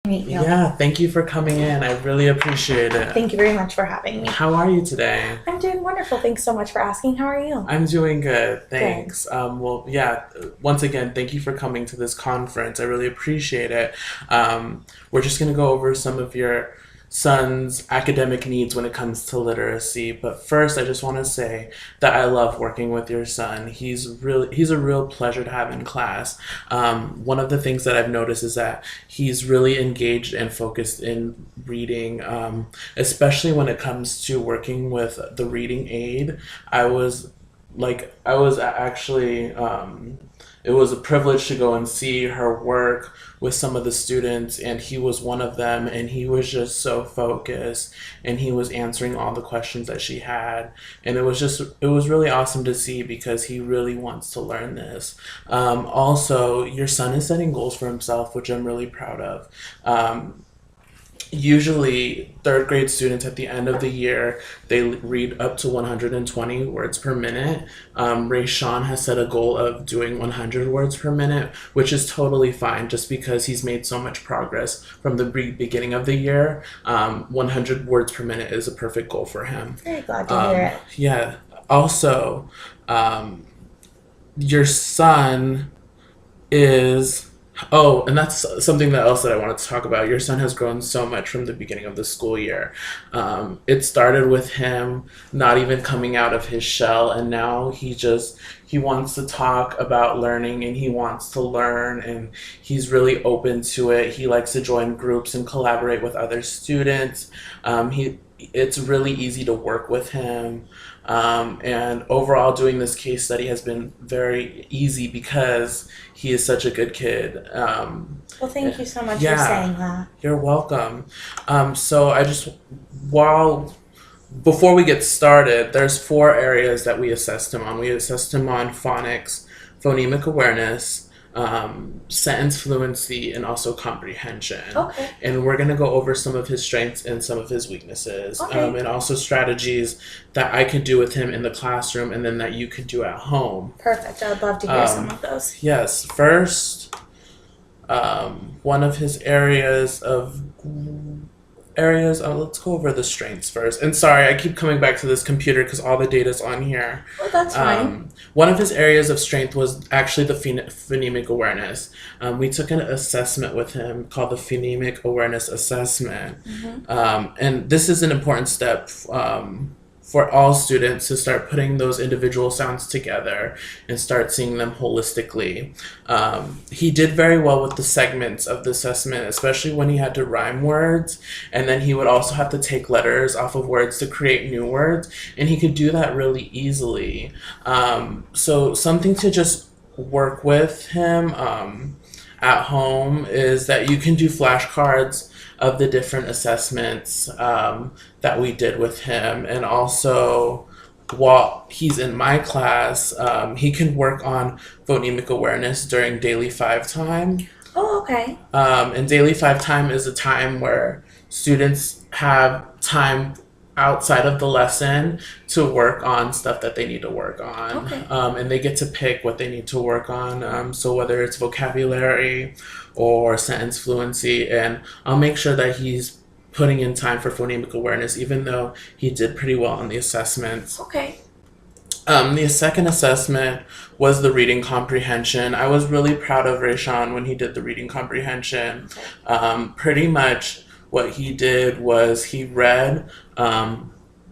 Meet you. Yeah, thank you for coming in. I really appreciate it. Thank you very much for having me. How are you today? I'm doing wonderful. Thanks so much for asking. How are you? I'm doing good, Good. thanks. Yeah, once again, thank you for coming to this conference. I really appreciate it. We're just going to go over some of your son's academic needs when it comes to literacy. But first, I just want to say that I love working with your son. He's a real pleasure to have in class. One of the things that I've noticed is that he's really engaged and focused in reading, especially when it comes to working with the reading aid. I was I was actually it was a privilege to go and see her work with some of the students, and he was one of them, and he was just so focused, and he was answering all the questions that she had, and it was really awesome to see because he really wants to learn this. Also, your son is setting goals for himself, which I'm really proud of. Usually third grade students at the end of the year, they read up to 120 words per minute. Ray Sean has set a goal of doing 100 words per minute, which is totally fine just because he's made so much progress from the beginning of the year. 100 words per minute is a perfect goal for him. Very glad to hear it. Yeah. Also, your son is and that's something that else that I wanted to talk about. Your son has grown so much from the beginning of the school year. It started with him not even coming out of his shell, and now he wants to talk about learning, and he wants to learn, and he's really open to it. He likes to join groups and collaborate with other students. He It's really easy to work with him. And overall, doing this case study has been very easy because he is such a good kid. Well, thank you so much for Yeah, saying that. you're welcome. So while, before we get started, there's four areas that we assessed him on. We assessed him on phonics, phonemic awareness, sentence fluency, and also comprehension. Okay. And we're going to go over some of his strengths and some of his weaknesses, Okay. and also strategies that I could do with him in the classroom and then that you could do at home. Perfect. I would love to hear some of those. Yes, first, one of his let's go over the strengths first. And sorry, I keep coming back to this computer because all the data's on here. Well, that's fine. One of his areas of strength was actually the phonemic awareness. We took an assessment with him called the phonemic awareness assessment. And this is an important step for all students to start putting those individual sounds together and start seeing them holistically. He did very well with the segments of the assessment, especially when he had to rhyme words, and then he would also have to take letters off of words to create new words, and he could do that really easily. So something to just work with him at home is that you can do flashcards of the different assessments that we did with him. And also, while he's in my class, he can work on phonemic awareness during daily five time. Oh, okay. And daily five time is a time where students have time outside of the lesson to work on stuff that they need to work on. Okay. And they get to pick what they need to work on. So whether it's vocabulary or sentence fluency, and I'll make sure that he's putting in time for phonemic awareness, even though he did pretty well on the assessments. Okay. The second assessment was the reading comprehension. I was really proud of Rayshawn when he did the reading comprehension. Pretty much what he did was he read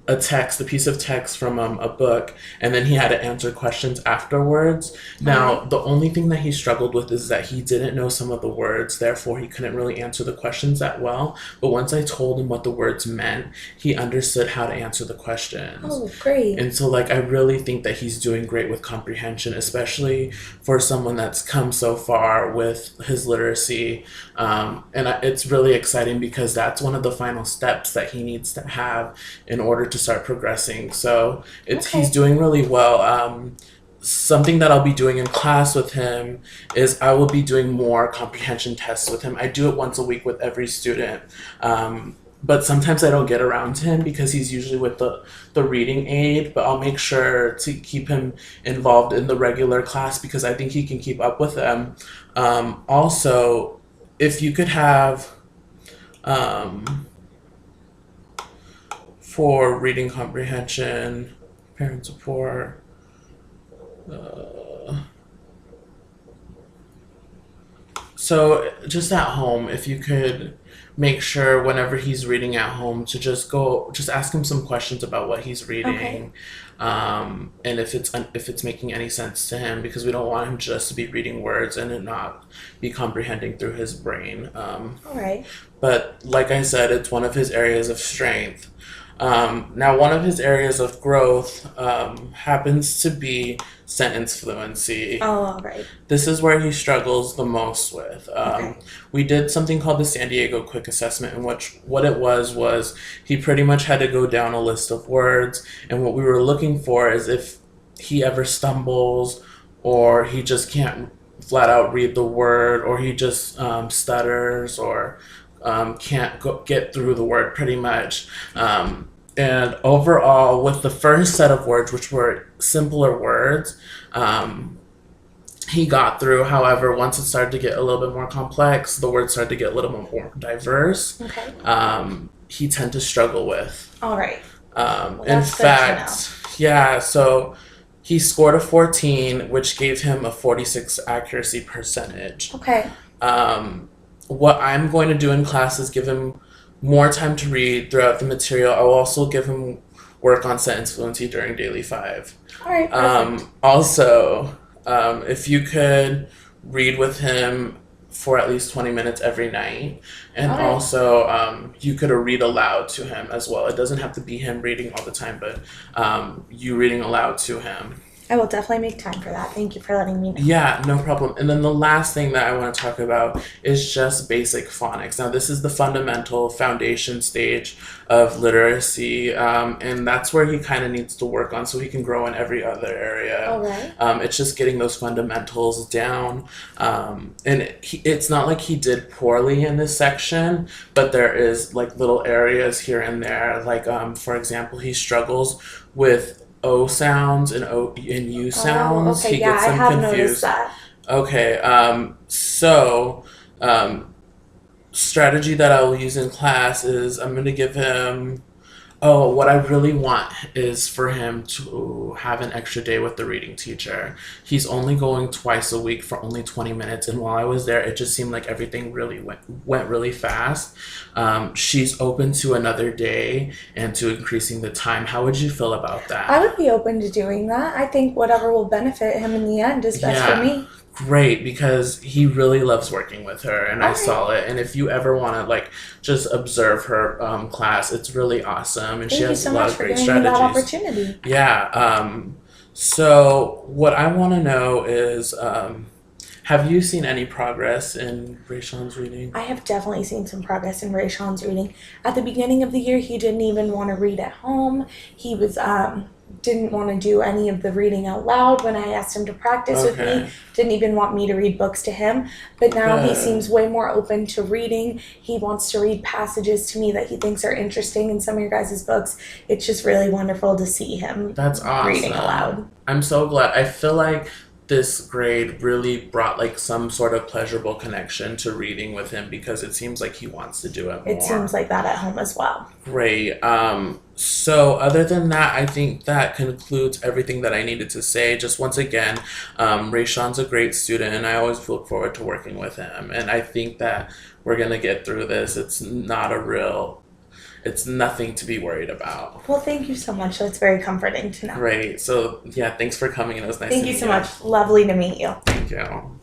a piece of text from a book, and then he had to answer questions afterwards. Now, the only thing that he struggled with is that he didn't know some of the words, therefore he couldn't really answer the questions that well. But once I told him what the words meant, he understood how to answer the questions. Oh, great. And so, I really think that he's doing great with comprehension, especially for someone that's come so far with his literacy. It's really exciting because that's one of the final steps that he needs to have in order to start progressing. So he's doing really well. Something that I'll be doing in class with him is I will be doing more comprehension tests with him. I do it once a week with every student. But sometimes I don't get around to him because he's usually with the reading aid, but I'll make sure to keep him involved in the regular class because I think he can keep up with them. Also, if you could have um, for reading comprehension, parent support. So just at home, if you could make sure whenever he's reading at home to just ask him some questions about what he's reading, Okay. and if it's making any sense to him, because we don't want him just to be reading words and it not be comprehending through his brain. All right. But like I said, it's one of his areas of strength. Now, one of his areas of growth happens to be sentence fluency. Oh, all right. This is where he struggles the most with. Okay. We did something called the San Diego Quick Assessment, in which what it was he pretty much had to go down a list of words, and what we were looking for is if he ever stumbles, or he just can't flat out read the word, or he just stutters, or can't get through the word pretty much. And overall, with the first set of words, which were simpler words, he got through. However, once it started to get a little bit more complex, the words started to get a little bit more diverse. Okay. He tend to struggle with. All right. In that's good to fact, yeah. So he scored a 14, which gave him a 46 accuracy percentage. Okay. What I'm going to do in class is give him more time to read throughout the material. I'll also give him work on sentence fluency during Daily 5. All right. Perfect. Also, if you could read with him for at least 20 minutes every night, and Alright. also you could read aloud to him as well. It doesn't have to be him reading all the time, but you reading aloud to him. I will definitely make time for that. Thank you for letting me know. Yeah, no problem. And then the last thing that I want to talk about is just basic phonics. Now, this is the fundamental foundation stage of literacy, and that's where he kind of needs to work on so he can grow in every other area. All right. It's just getting those fundamentals down. It's not like he did poorly in this section, but there is like little areas here and there. Like, for example, he struggles with O sounds and U sounds. Oh, okay. He Yeah, gets I them have confused. noticed that. Okay, so strategy that I'll use in class is I'm going to give him. Oh, what I really want is for him to have an extra day with the reading teacher. He's only going twice a week for only 20 minutes, and while I was there, it just seemed like everything really went really fast. She's open to another day and to increasing the time. How would you feel about that? I would be open to doing that. I think whatever will benefit him in the end is best for me. Great, because he really loves working with her, and I Okay. saw it. And if you ever want to like just observe her class, it's really awesome, and she Thank you has so a lot much of for great giving me that strategies. opportunity. Yeah. So what I want to know is, have you seen any progress in Rayshawn's reading? I have definitely seen some progress in Rayshawn's reading. At the beginning of the year, he didn't even want to read at home. He was didn't want to do any of the reading out loud when I asked him to practice with Okay. me. Didn't even want me to read books to him. But now he Good. seems way more open to reading. He wants to read passages to me that he thinks are interesting in some of your guys' books. It's just really wonderful to see him That's awesome. reading aloud. I'm so glad. I feel like this grade really brought like some sort of pleasurable connection to reading with him, because it seems like he wants to do it more. It seems like that at home as well. Great. So other than that, I think that concludes everything that I needed to say. Just once again, Rayshawn's a great student, and I always look forward to working with him. And I think that we're gonna get through this. It's nothing to be worried about. Well, thank you so much. That's very comforting to know. Great. So yeah, thanks for coming. It was nice Thank to you meet so much. Lovely to meet you. Thank you.